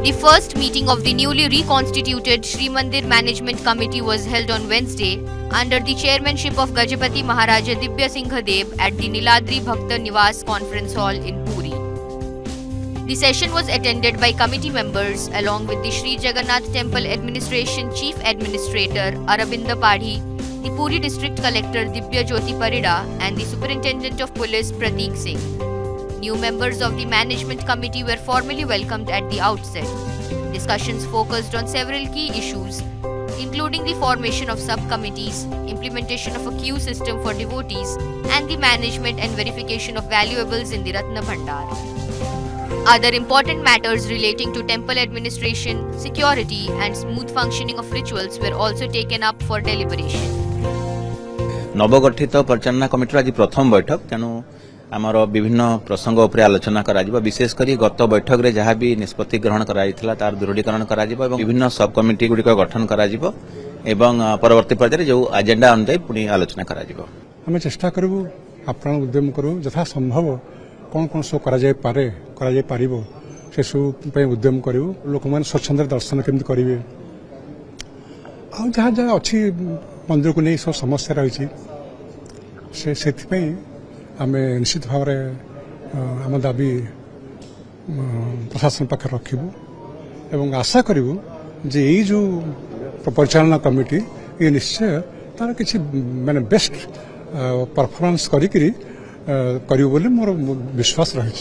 The first meeting of the newly reconstituted Sri Mandir Management Committee was held on Wednesday under the chairmanship of Gajapati Maharaja Dibya Singha Dev at the Niladri Bhakta Niwas Conference Hall in Puri. The session was attended by committee members along with the Sri Jagannath Temple Administration Chief Administrator Arabinda Padhi, the Puri District Collector Dibya Jyoti Parida and the Superintendent of Police Prateek Singh. New members of the management committee were formally welcomed at the outset. Discussions focused on several key issues, including the formation of subcommittees, implementation of a queue system for devotees, and the management and verification of valuables in the Ratna Bhandar. Other important matters relating to temple administration, security, and smooth functioning of rituals were also taken up for deliberation. नवगठित परिचालना committee आज प्रथम बैठक तेणु आमर विभिन्न प्रसंग उपर आलोचना करा विशेषकर गत बैठक रे जहाँ भी निष्पत्ति ग्रहण करा तार दृढ़ीकरण करा विभिन्न सब कमिटी गुड़िक गठन करा परवर्ती पर्यायर जो एजेंडा अनुसार पुणी आलोचना करा आम चेष्टा करूँ आप्राण उद्यम करूँ यथा संभव कौन कौन सब कर से सब उद्यम करूँ लोक मैंने स्वच्छंद दर्शन केमती करेंगे जहाँ जहाँ अच्छी मंदिर को नहीं सब समस्या रही आम निश्चित भाव आम दाबी प्रशासन पाखे रखू एवं आशा करूँ जे यही जो परिचालना कमिटी ये निश्चय तार किसी माने बेस्ट परफॉर्मेंस करी मोर विश्वास रही।